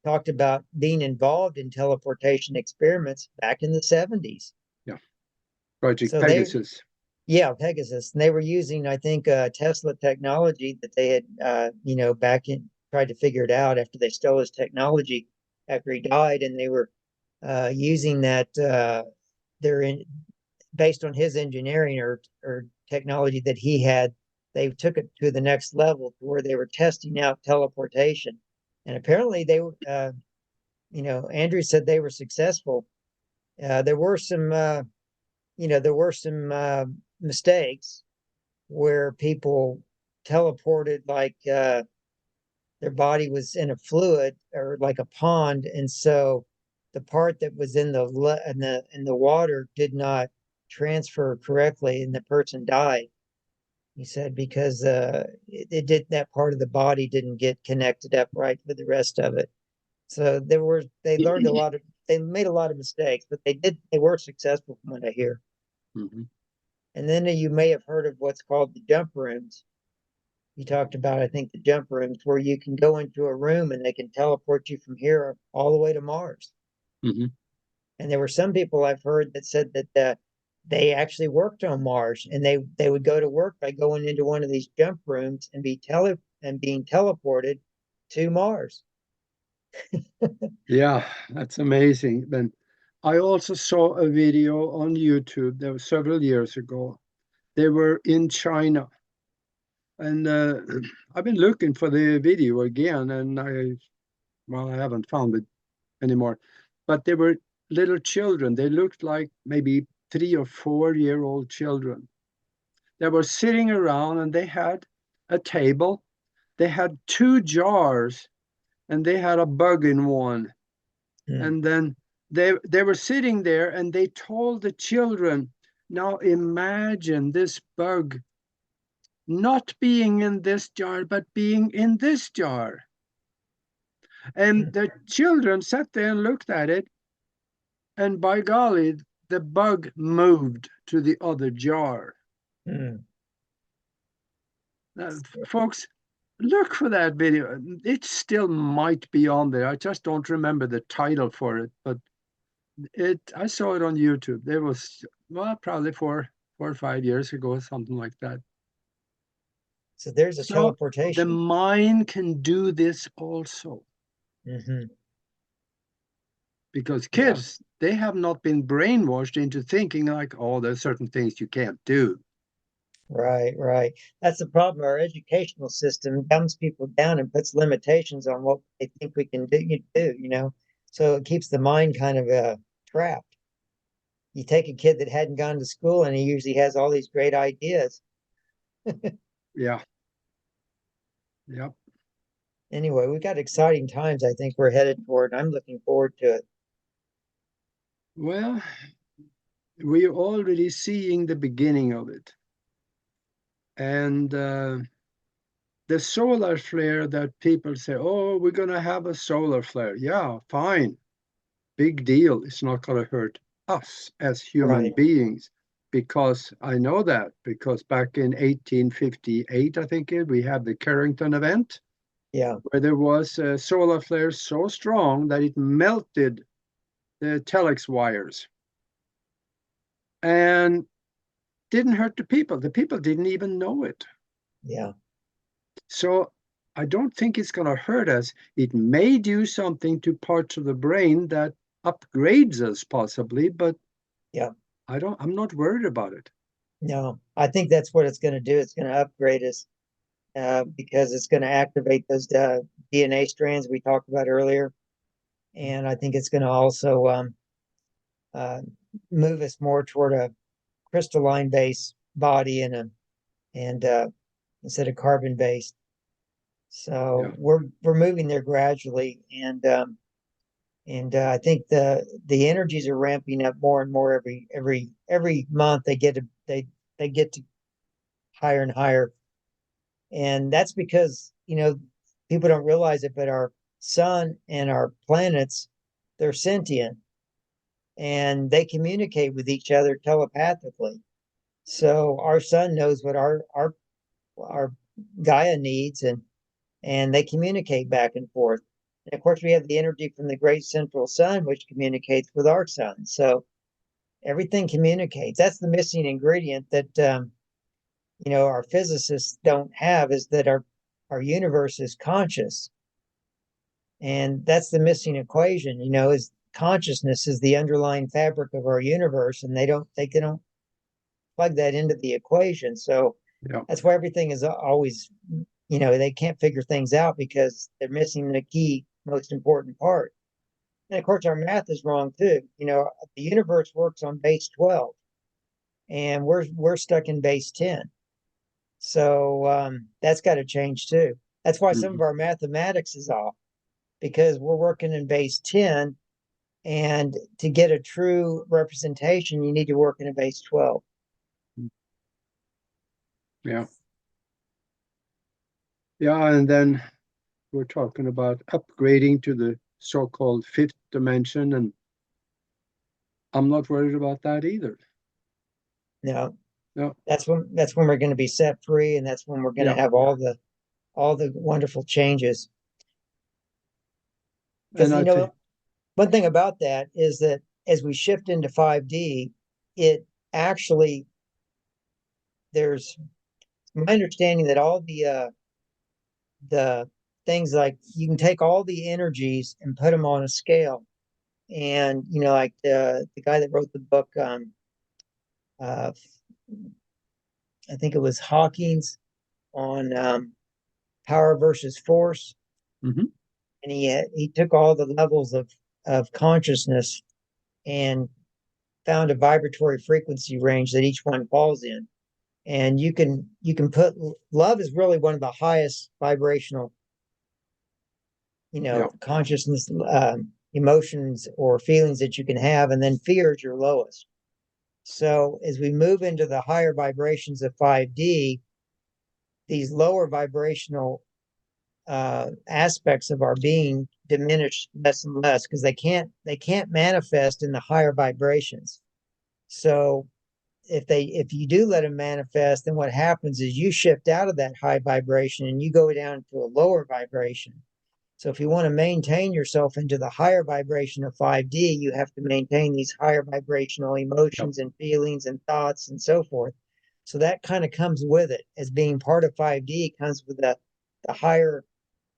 talked about being involved in teleportation experiments back in the 70s. yeah. Project So they, Pegasus. yeah, Pegasus, and they were using, I think, Tesla technology that they had, back in tried to figure it out after they stole his technology after he died, and they were using that. They're in based on his engineering or technology that he had. They took it to the next level to where they were testing out teleportation, and apparently they were. Andrew said they were successful. There were some, mistakes where people teleported like their body was in a fluid or like a pond, and so the part that was in the water did not transfer correctly, and the person died. He said because it did that part of the body didn't get connected up right with the rest of it. So they learned a lot of they made a lot of mistakes, but they were successful from what I hear. Mhm. And then you may have heard of what's called the jump rooms. You talked about, I think, the jump rooms where you can go into a room and they can teleport you from here all the way to Mars. Mhm. And there were some people I've heard that said that they actually worked on Mars, and they would go to work by going into one of these jump rooms and being teleported to Mars. Yeah, that's amazing. Then I also saw a video on YouTube that was several years ago. They were in China, and I've been looking for the video again, and well, I haven't found it anymore. But they were little children. They looked like maybe 3 or 4 year old children. They were sitting around, and they had a table. They had two jars, and they had a bug in one. Hmm. And then they were sitting there, and they told the children, now imagine this bug not being in this jar, but being in this jar. And the children sat there and looked at it, and by golly, the bug moved to the other jar. Hmm. Folks, look for that video. It still might be on there. I just don't remember the title for it, but I saw it on YouTube. There was, well, probably 4 or 5 years ago, something like that. So there's a So the teleportation. mind can do this also, Hmm. because Yeah, kids, they have not been brainwashed into thinking like, oh, there's certain things you can't do. right, right. That's the problem. Our educational system dumbs people down and puts limitations on what they think we can do. So it keeps the mind kind of trapped. You take a kid that hadn't gone to school and he usually has all these great ideas. Yeah. Yep. Anyway, we've got exciting times I think we're headed toward. I'm looking forward to it. Well, we're already seeing the beginning of it. And the solar flare that people say, oh, we're going to have a solar flare. Yeah, fine. Big deal. It's not going to hurt us as human Right. beings, because I know that, because back in 1858, I think we had the Carrington event, Yeah. where there was a solar flare so strong that it melted the telex wires and didn't hurt the people. The people didn't even know it. Yeah. So I don't think it's going to hurt us. It may do something to parts of the brain that upgrades us possibly, but Yeah. I'm not worried about it. No, I think that's what it's going to do. It's going to upgrade us because it's going to activate those DNA strands we talked about earlier. And I think it's going to also uh, move us more toward a crystalline based body and instead of carbon based. So Yeah. we're moving there gradually, and I think the energies are ramping up more and more every month. They get to higher and higher, and that's because people don't realize it, but our sun and our planets, they're sentient and they communicate with each other telepathically. So our sun knows what our Gaia needs, and they communicate back and forth. And of course, we have the energy from the great central sun, which communicates with our sun. So everything communicates. That's the missing ingredient that our physicists don't have, is that our universe is conscious, and that's the missing equation. Is consciousness is the underlying fabric of our universe, and they don't plug that into the equation. So Yeah. that's why everything is always, they can't figure things out because they're missing the key, most important part. And of course, our math is wrong too. The universe works on base 12, and we're stuck in base 10. So that's got to change too. That's why some of Mhm. our mathematics is off, because we're working in base 10, and to get a true representation, you need to work in a base 12. Yeah. Yeah, and then we're talking about upgrading to the so-called fifth dimension, and I'm not worried about that either. No, No, that's when we're going to be set free, and that's when we're going to yeah, have all the wonderful changes. and Because I think, one thing about that is that as we shift into 5D, it actually there's my understanding that all the things, like you can take all the energies and put them on a scale, and like the guy that wrote the book, uh, I think it was Hawking's, on power versus force, mhm, and he took all the levels of consciousness and found a vibratory frequency range that each one falls in. And you can put love is really one of the highest vibrational, yeah, consciousness, emotions or feelings that you can have, and then fear is your lowest. So as we move into the higher vibrations of 5D, these lower vibrational aspects of our being diminish less and less because they can't manifest in the higher vibrations. So if you do let them manifest, then what happens is you shift out of that high vibration and you go down to a lower vibration. So if you want to maintain yourself into the higher vibration of 5D, you have to maintain these higher vibrational yeah, emotions and feelings and thoughts and so forth. So that kind of comes with it as being part of 5D, comes with the higher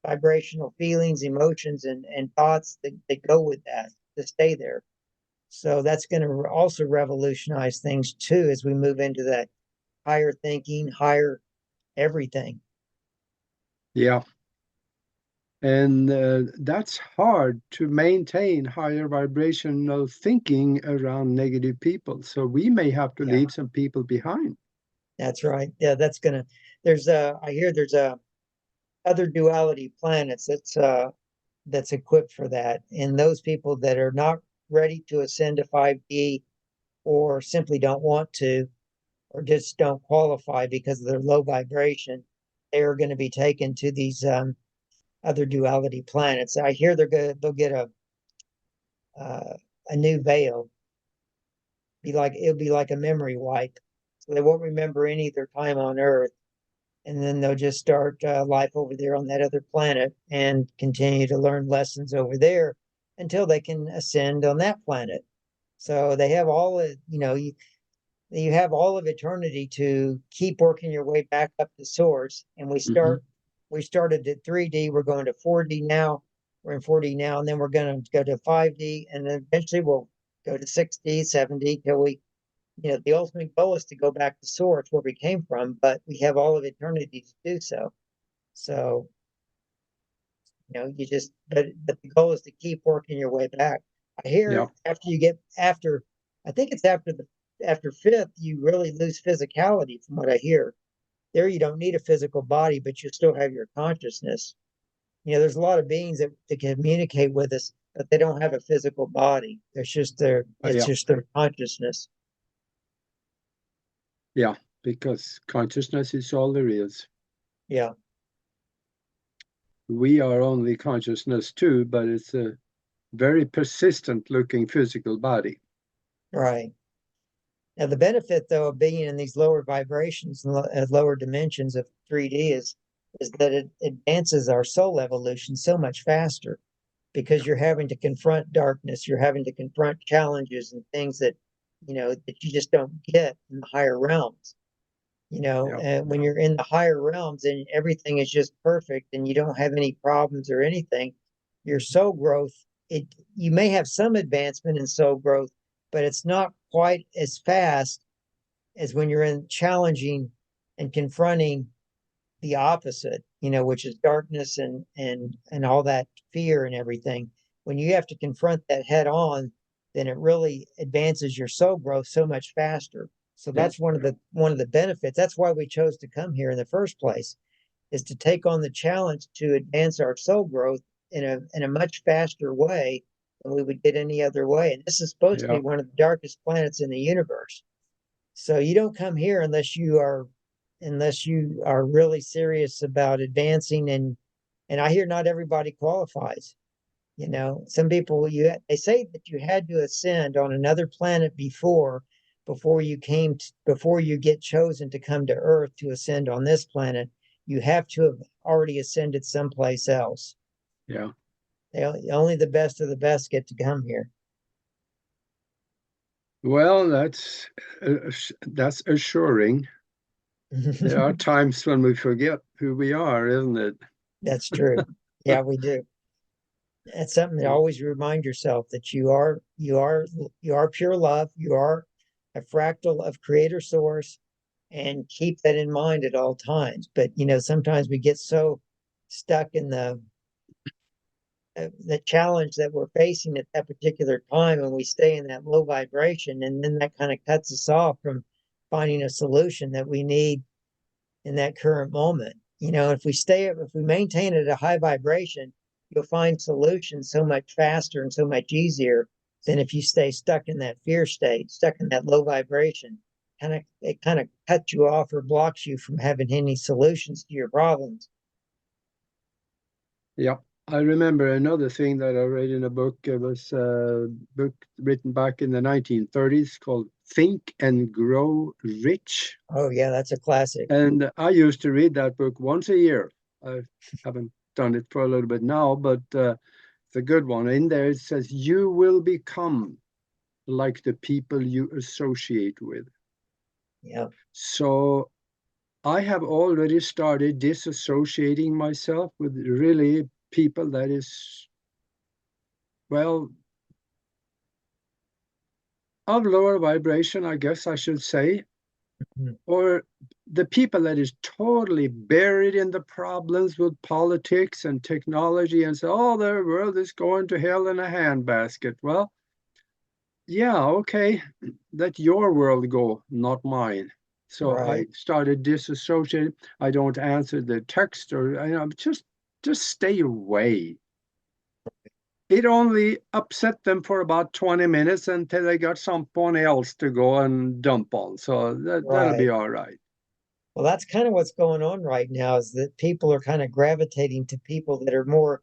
vibrational feelings, emotions, and thoughts that go with that to stay there. So that's going to also revolutionize things too as we move into that higher thinking, higher everything. yeah. And that's hard to maintain higher vibrational thinking around negative people. So we may have to Yeah, leave some people behind. that's right. Yeah, I hear there's a other duality planets that's equipped for that. And those people that are not ready to ascend to 5D, or simply don't want to, or just don't qualify because of their low vibration, they are going to be taken to these other duality planets. I hear they'll get uh, a new veil. It'll be like a memory wipe, so they won't remember any of their time on Earth, and then they'll just start life over there on that other planet and continue to learn lessons over there until they can ascend on that planet. So they have all of you have all of eternity to keep working your way back up to source. And Hmm. we started at 3D, we're going to 4D now. We're in 4D now, and then we're going to go to 5D, and then eventually we'll go to 6D, 7D, till the ultimate goal is to go back to source where we came from, but we have all of eternity to do so. So, but the goal is to keep working your way back. I Yeah, hear I think it's after fifth, you really lose physicality from what I hear. There, you don't need a physical body, but you still have your consciousness. There's a lot of beings that communicate with us, but they don't have a physical body. It's yeah, just their consciousness. yeah. Because consciousness is all there is. Yeah, We are only consciousness too, but it's a very persistent looking physical body. right. Now, the benefit, though, of being in these lower vibrations and lower dimensions of 3D is that it advances our soul evolution so much faster because you're having to confront darkness, you're having to confront challenges and things that you just don't get in the higher realms. Yeah, And when you're in the higher realms and everything is just perfect and you don't have any problems or anything, your soul growth, it you may have some advancement in soul growth, but it's not quite as fast as when you're in challenging and confronting the opposite, which is darkness and all that fear and everything. When you have to confront that head on, then it really advances your soul growth so much faster. So yeah, that's one of the benefits. That's why we chose to come here in the first place, is to take on the challenge to advance our soul growth in a much faster way than we would get any other way. And this is supposed to yeah, be one of the darkest planets in the universe. So you don't come here unless you are unless you are really serious about advancing. And I hear not everybody qualifies. Some people they say that you had to ascend on another planet before you get chosen to come to Earth to ascend on this planet. You have to have already ascended someplace else. Yeah. Only the best of the best get to come here. Well, that's assuring. There are times when we forget who we are, isn't it? That's true. Yeah, we do. That's something to always remind yourself that you are pure love. You are a fractal of creator source, and keep that in mind at all times. But sometimes we get so stuck in the challenge that we're facing at that particular time, and we stay in that low vibration, and then that kind of cuts us off from finding a solution that we need in that current moment. If we maintain at a high vibration, you'll find solutions so much faster and so much easier than if you stay stuck in that fear state, stuck in that low vibration. It kind of cuts you off or blocks you from having any solutions to your problems. Yeah. I remember another thing that I read in a book. It was a book written back in the 1930s called Think and Grow Rich. Oh yeah, that's a classic. And I used to read that book once a year. I haven't done it for a little bit now, but it's a good one. In there, it says, you will become like the people you associate with. Yeah. So I have already started disassociating myself with really people that is, well, of lower vibration, I guess I should say, Mhm. or the people that is totally buried in the problems with politics and technology and say, oh, the world is going to hell in a handbasket. Well, yeah, okay, let your world go, not mine. So I Right. started disassociating. I don't answer the text or just stay away. It only upset them for about 20 minutes until they got someone else to go and dump on. So that'll be Right. all right. Well, that's kind of what's going on right now is that people are kind of gravitating to people that are more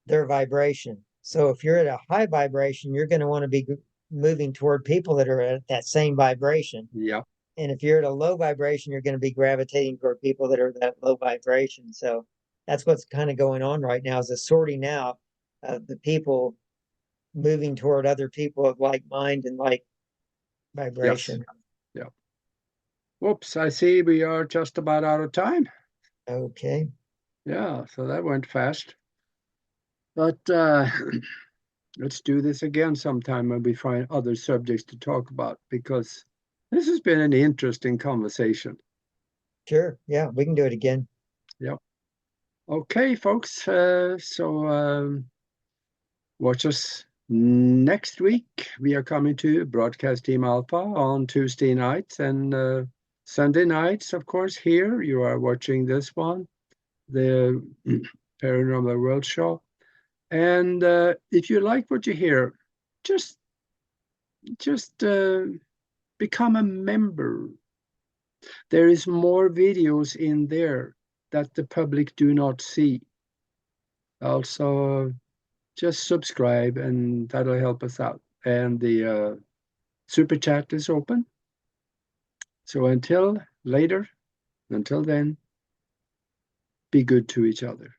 their vibration. So if you're at a high vibration, you're going to want to be moving toward people that are at that same vibration. Yeah. And if you're at a low vibration, you're going to be gravitating toward people that are that low vibration. So that's what's kind of going on right now is a sorting out of the people moving toward other people of like mind and like Yes. vibration. Yeah. Whoops, I see we are just about out of time. Okay. Yeah, so that went fast. But let's do this again sometime when we find other subjects to talk about because this has been an interesting conversation. Sure. Yeah, we can do it again. Yeah. Okay, folks. Watch us next week. We are coming to Broadcast Team Alpha on Tuesday nights and Sunday nights, of course, here. You are watching this one, the Paranormal World Show. And if you like what you hear, just just become a member. There is more videos in there that the public do not see. Also, just subscribe and that'll help us out. And the super chat is open. So until later, until then, be good to each other.